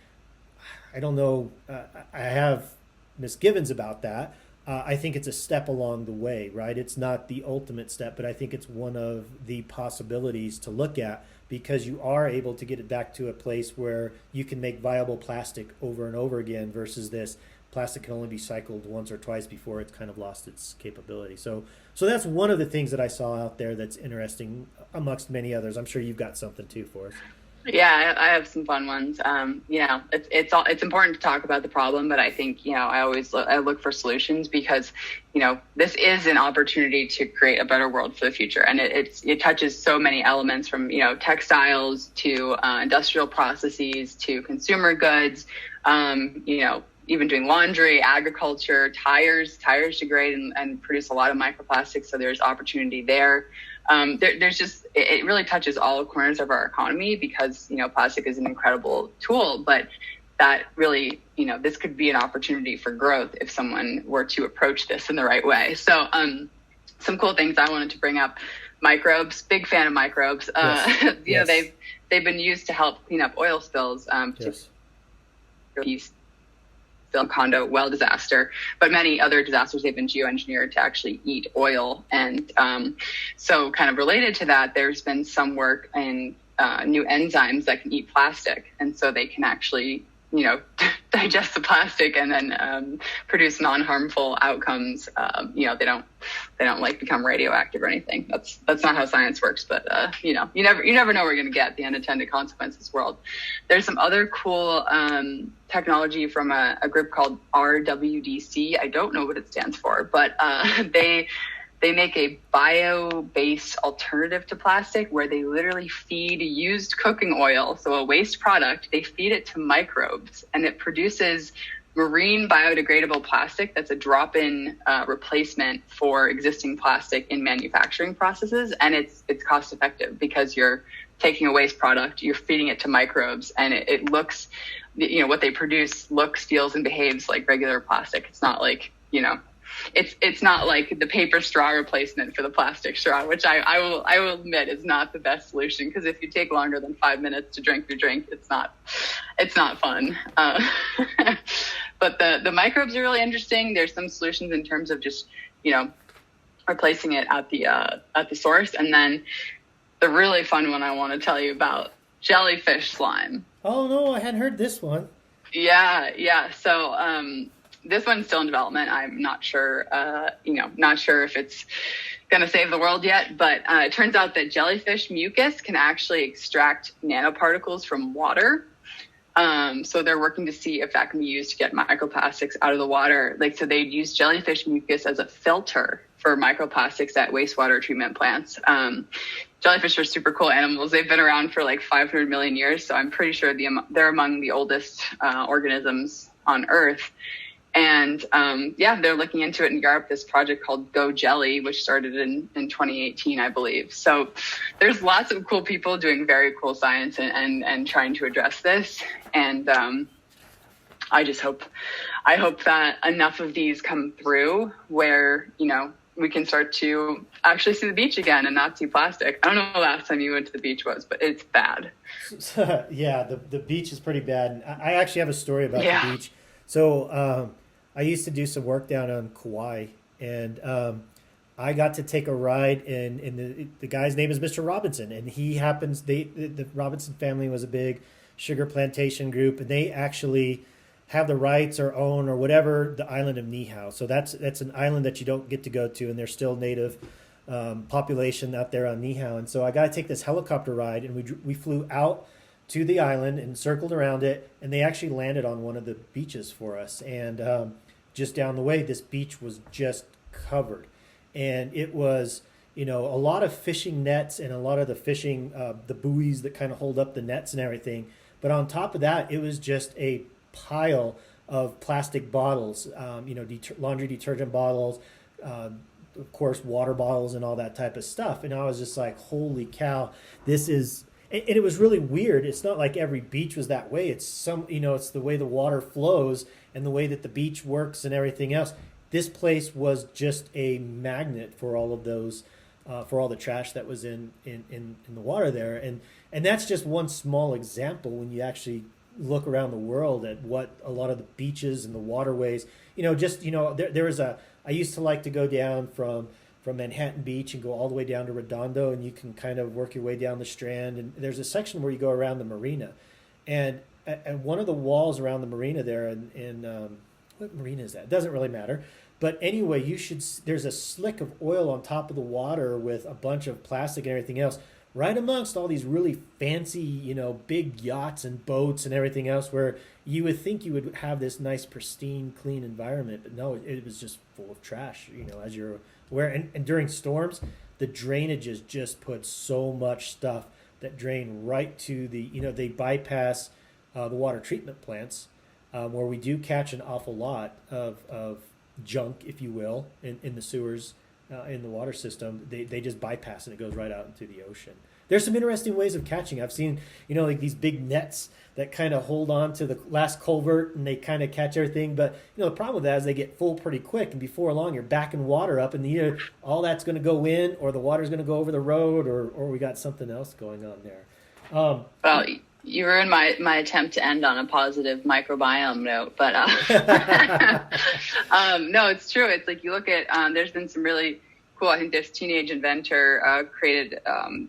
I don't know. I have misgivings about that. I think it's a step along the way, right? It's not the ultimate step, but I think it's one of the possibilities to look at, because you are able to get it back to a place where you can make viable plastic over and over again, versus this plastic can only be cycled once or twice before it's kind of lost its capability. So that's one of the things that I saw out there that's interesting, amongst many others. I'm sure you've got something too for us. Yeah, I have some fun ones. It's important to talk about the problem, but I think I look for solutions, because this is an opportunity to create a better world for the future, and it touches so many elements, from textiles to industrial processes to consumer goods, even doing laundry, agriculture, tires degrade and produce a lot of microplastics, so there's opportunity there. There's just, it really touches all corners of our economy, because, plastic is an incredible tool, but that really, this could be an opportunity for growth if someone were to approach this in the right way. So, some cool things I wanted to bring up: microbes, big fan of microbes. Yes. They've been used to help clean up oil spills, Condo well disaster, but many other disasters, they've been geoengineered to actually eat oil. And so kind of related to that, there's been some work in new enzymes that can eat plastic. And so they can actually, digest the plastic and then produce non-harmful outcomes. They don't like become radioactive or anything. That's not how science works, but you never know what you're going to get, the unintended consequences world. There's some other cool technology from a group called RWDC. I don't know what it stands for, but they make a bio-based alternative to plastic, where they literally feed used cooking oil, so a waste product, they feed it to microbes, and it produces marine biodegradable plastic that's a drop-in replacement for existing plastic in manufacturing processes. And it's cost effective, because you're taking a waste product, you're feeding it to microbes, and it looks, what they produce looks, feels, and behaves like regular plastic. It's not like, it's not like the paper straw replacement for the plastic straw, which I will admit is not the best solution, because if you take longer than 5 minutes to drink your drink, it's not fun. But the microbes are really interesting. There's some solutions in terms of just, you know, replacing it at the source. And then the really fun one I want to tell you about, jellyfish slime. Oh no, I hadn't heard this one. Yeah. So this one's still in development. I'm not sure, not sure if it's going to save the world yet, but it turns out that jellyfish mucus can actually extract nanoparticles from water. So they're working to see if that can be used to get microplastics out of the water. Like, so they'd use jellyfish mucus as a filter for microplastics at wastewater treatment plants. Jellyfish are super cool animals. They've been around for like 500 million years. So I'm pretty sure they're among the oldest organisms on Earth. And they're looking into it in Europe, this project called Go Jelly, which started in 2018, I believe. So there's lots of cool people doing very cool science and trying to address this. And I hope that enough of these come through where, you know, we can start to actually see the beach again and not see plastic. I don't know the last time you went to the beach was, but it's bad. Yeah, the beach is pretty bad. I actually have a story about the beach. So I used to do some work down on Kauai, and I got to take a ride, and the guy's name is Mr. Robinson, and he happens, the Robinson family was a big sugar plantation group, and they actually have the rights or own or whatever the island of Niihau. So that's an island that you don't get to go to, and there's still native population out there on Niihau. And so I got to take this helicopter ride, and we flew out to the island and circled around it, and they actually landed on one of the beaches for us. And just down the way, this beach was just covered, and it was, you know, a lot of fishing nets and a lot of the fishing, the buoys that kind of hold up the nets and everything. But on top of that, it was just a pile of plastic bottles, laundry detergent bottles, of course, water bottles and all that type of stuff. And I was just like, holy cow, this is, and it was really weird. It's not like every beach was that way. It's it's the way the water flows and the way that the beach works and everything else. This place was just a magnet for all of those, for all the trash that was in the water there. And that's just one small example when you actually look around the world at what a lot of the beaches and the waterways, there was I used to like to go down from Manhattan Beach and go all the way down to Redondo, and you can kind of work your way down the Strand, and there's a section where you go around the marina, and one of the walls around the marina there in what marina is that? It doesn't really matter. But anyway, there's a slick of oil on top of the water with a bunch of plastic and everything else, right amongst all these really fancy, big yachts and boats and everything else, where you would think you would have this nice, pristine, clean environment. But no, it was just full of trash, as you're aware. And during storms, the drainages just put so much stuff that drain right to they bypass the water treatment plants, where we do catch an awful lot of junk, if you will, in the sewers. In the water system, they just bypass it. It goes right out into the ocean. There's some interesting ways of catching. I've seen, like these big nets that kind of hold on to the last culvert and they kind of catch everything. But, the problem with that is they get full pretty quick. And before long, you're backing water up and either all that's going to go in or the water's going to go over the road or we got something else going on there. Well, you ruined my attempt to end on a positive microbiome note, but no, it's true. It's like you look at there's been some really cool. I think this teenage inventor created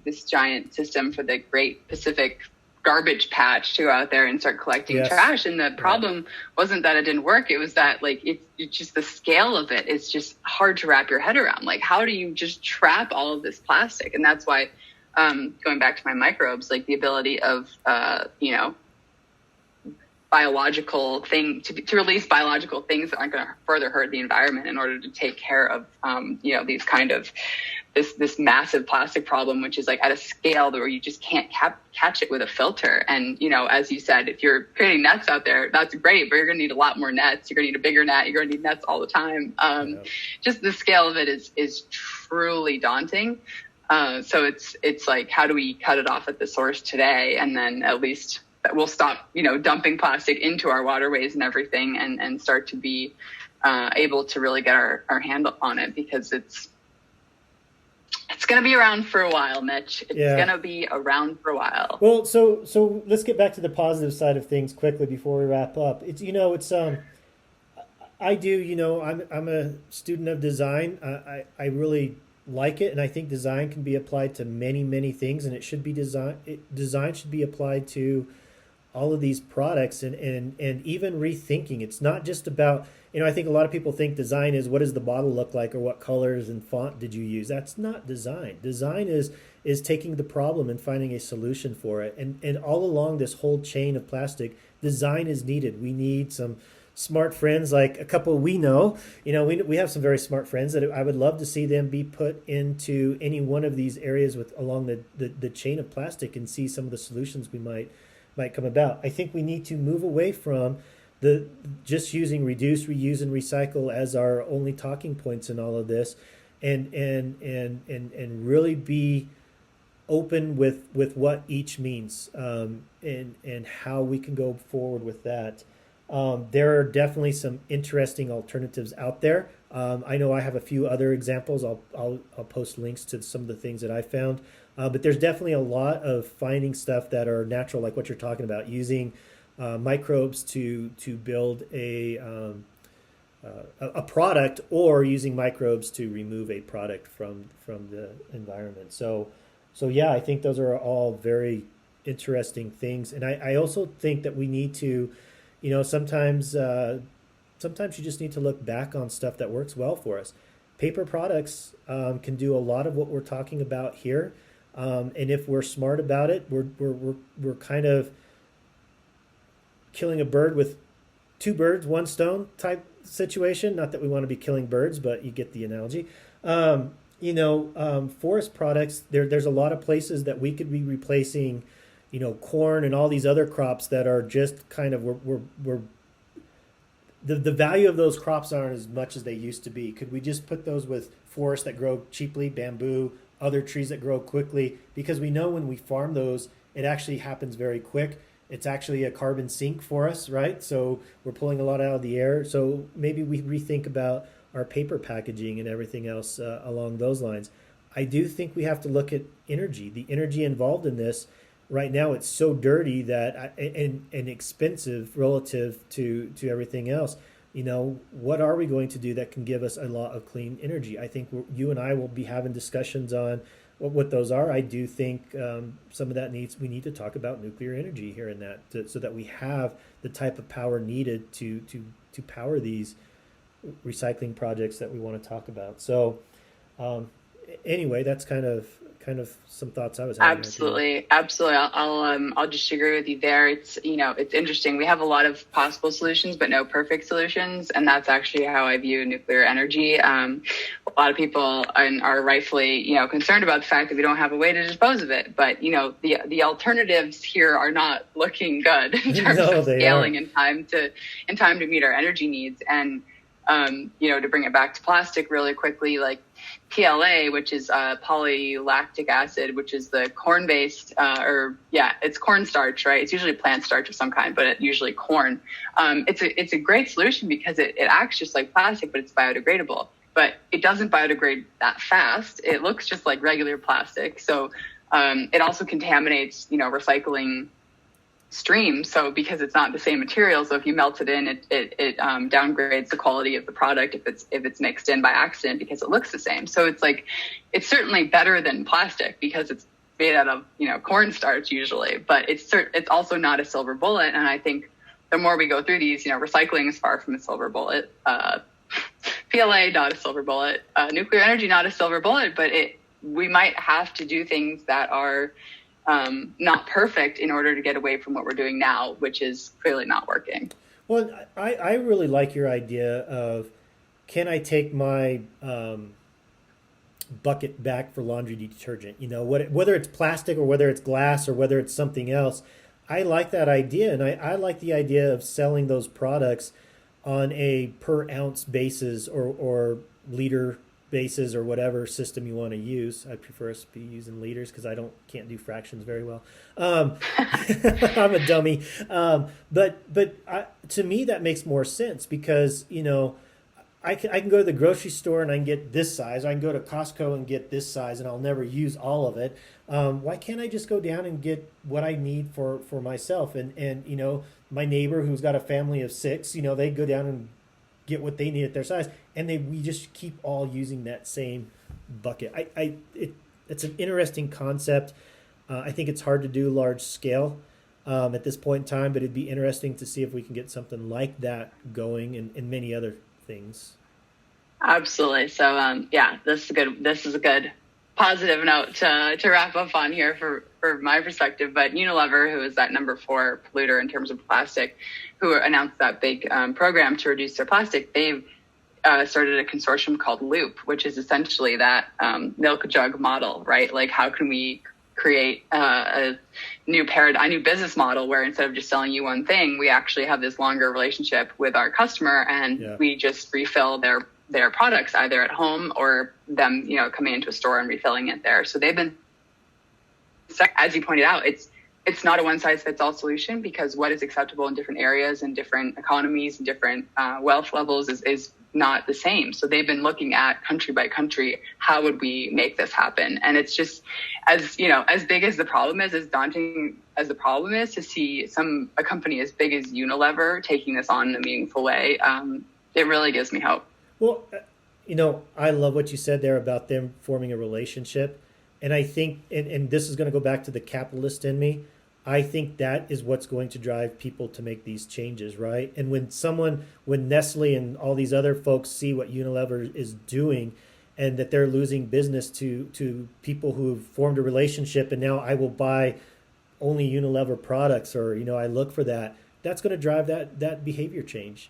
this giant system for the Great Pacific Garbage Patch to go out there and start collecting trash. And the problem wasn't that it didn't work; it was that it's just the scale of it is just hard to wrap your head around. Like, how do you just trap all of this plastic? And that's why. Going back to my microbes, like the ability of, biological thing to release biological things that aren't going to further hurt the environment in order to take care of, these kind of this massive plastic problem, which is like at a scale where you just can't catch it with a filter. And, as you said, if you're creating nets out there, that's great, but you're going to need a lot more nets. You're going to need a bigger net. You're going to need nets all the time. Just the scale of it is truly daunting. So it's like, how do we cut it off at the source today? And then at least that we'll stop, dumping plastic into our waterways and everything and start to be able to really get our handle on it, because it's going to be around for a while, Mitch. It's going to be around for a while. Well, so let's get back to the positive side of things quickly before we wrap up. It's, I do. I'm a student of design. I really like it, and I think design can be applied to many things, and it should be design should be applied to all of these products, and even rethinking. It's not just about, I think a lot of people think design is what does the bottle look like or what colors and font did you use. That's not design. Design is taking the problem and finding a solution for it. And all along this whole chain of plastic, design is needed. We need some smart friends, like a couple we know. We have some very smart friends that I would love to see them be put into any one of these areas with along the chain of plastic and see some of the solutions we might come about. I think we need to move away from the just using reduce, reuse, and recycle as our only talking points in all of this, and really be open with what each means, and how we can go forward with that. There are definitely some interesting alternatives out there. I know I have a few other examples. I'll post links to some of the things that I found. But there's definitely a lot of finding stuff that are natural, like what you're talking about, using microbes to build a product, or using microbes to remove a product from the environment. So yeah, I think those are all very interesting things, and I also think that we need to, sometimes you just need to look back on stuff that works well for us. Paper products can do a lot of what we're talking about here. And if we're smart about it, we're kind of killing a bird with two birds, one stone type situation. Not that we want to be killing birds, but you get the analogy. Forest products. There's a lot of places that we could be replacing, corn and all these other crops that are just kind of we're the value of those crops aren't as much as they used to be. Could we just put those with forests that grow cheaply, bamboo, other trees that grow quickly? Because we know when we farm those, it actually happens very quick. It's actually a carbon sink for us, right? So we're pulling a lot out of the air. So maybe we rethink about our paper packaging and everything else along those lines. I do think we have to look at energy, the energy involved in this. Right now, it's so dirty that and expensive relative to everything else. What are we going to do that can give us a lot of clean energy? I think you and I will be having discussions on what those are. I do think some of that we need to talk about nuclear energy here and so that we have the type of power needed to power these recycling projects that we want to talk about. So anyway, that's kind of some thoughts I was having. Absolutely. I'll just agree with you there. It's interesting. We have a lot of possible solutions, but no perfect solutions, and that's actually how I view nuclear energy. A lot of people are rightfully, concerned about the fact that we don't have a way to dispose of it. But the alternatives here are not looking good in terms of scaling in time to meet our energy needs. And to bring it back to plastic really quickly, like PLA, which is polylactic acid, which is the corn-based, it's cornstarch, right? It's usually plant starch of some kind, but usually corn. It's a great solution because it acts just like plastic, but it's biodegradable. But it doesn't biodegrade that fast. It looks just like regular plastic. So it also contaminates, recycling stream. So because it's not the same material, so if you melt it in, it downgrades the quality of the product if it's mixed in by accident because it looks the same. So it's certainly better than plastic because it's made out of cornstarch usually, but it's also not a silver bullet. And I think the more we go through these, recycling is far from a silver bullet. PLA, not a silver bullet. Nuclear energy, not a silver bullet, but we might have to do things that are not perfect in order to get away from what we're doing now, which is clearly not working. Well, I really like your idea of, can I take my bucket back for laundry detergent? Whether it's plastic or whether it's glass or whether it's something else. I like that idea, and I like the idea of selling those products on a per ounce basis or liter basis or whatever system you want to use. I prefer us to be using liters because I can't do fractions very well. I'm a dummy. To me that makes more sense because I can go to the grocery store and I can get this size. I can go to Costco and get this size, and I'll never use all of it. Why can't I just go down and get what I need for myself? And my neighbor who's got a family of 6, they go down and get what they need at their size, and we just keep all using that same bucket. It's an interesting concept. I think it's hard to do large scale at this point in time, but it'd be interesting to see if we can get something like that going, and many other things. Absolutely. So yeah, this is a good positive note to wrap up on here for my perspective. But Unilever, who is that number 4 polluter in terms of plastic, who announced that big program to reduce their plastic, they've started a consortium called Loop, which is essentially that milk jug model, right? Like, how can we create a new business model where instead of just selling you one thing, we actually have this longer relationship with our customer, and we just refill their products either at home or them, coming into a store and refilling it there. So they've been, as you pointed out, it's not a one size fits all solution, because what is acceptable in different areas and different economies and different wealth levels is not the same. So they've been looking at country by country, how would we make this happen? And it's just, as big as the problem is, as daunting as the problem is, to see a company as big as Unilever taking this on in a meaningful way, it really gives me hope. Well, I love what you said there about them forming a relationship. And I think, and this is going to go back to the capitalist in me, I think that is what's going to drive people to make these changes, right? And when Nestle and all these other folks see what Unilever is doing, and that they're losing business to people who have formed a relationship, and now I will buy only Unilever products, or I look for that, that's going to drive that behavior change.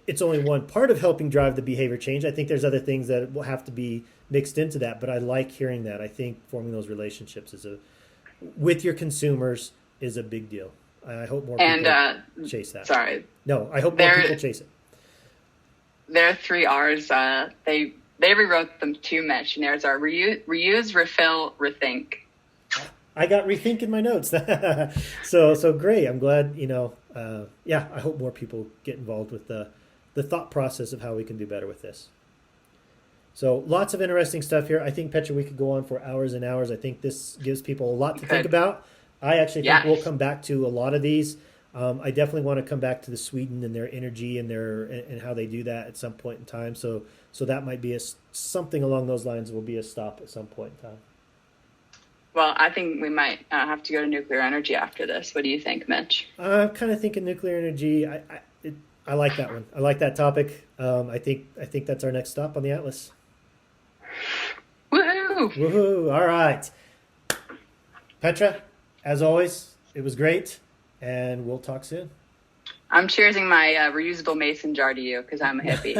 It's only one part of helping drive the behavior change. I think there's other things that will have to be mixed into that, but I like hearing that. I think forming those relationships with your consumers is a big deal. I hope more people chase that. Sorry. No, I hope more people chase it. There are 3 R's. They rewrote them too much, and there's our reuse, refill, rethink. I got rethink in my notes. So great. I'm glad, I hope more people get involved with the thought process of how we can do better with this. So lots of interesting stuff here. I think, Petra, we could go on for hours and hours. I think this gives people a lot to think about. I actually think we'll come back to a lot of these. I definitely want to come back to the Sweden and their energy and how they do that at some point in time. So that might be something along those lines will be a stop at some point in time. Well, I think we might have to go to nuclear energy after this. What do you think, Mitch? I'm kind of thinking nuclear energy. I like that one. I like that topic. I think that's our next stop on the Atlas. Woohoo! Woohoo! All right. Petra, as always, it was great, and we'll talk soon. I'm cheersing my reusable mason jar to you, because I'm a hippie.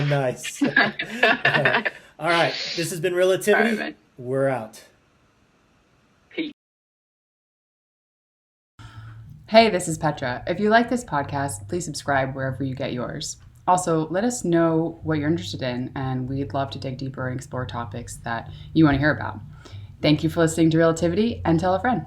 Nice. All right. This has been Relativity. Right, we're out. Peace. Hey, this is Petra. If you like this podcast, please subscribe wherever you get yours. Also, let us know what you're interested in, and we'd love to dig deeper and explore topics that you want to hear about. Thank you for listening to Realitivity, and tell a friend.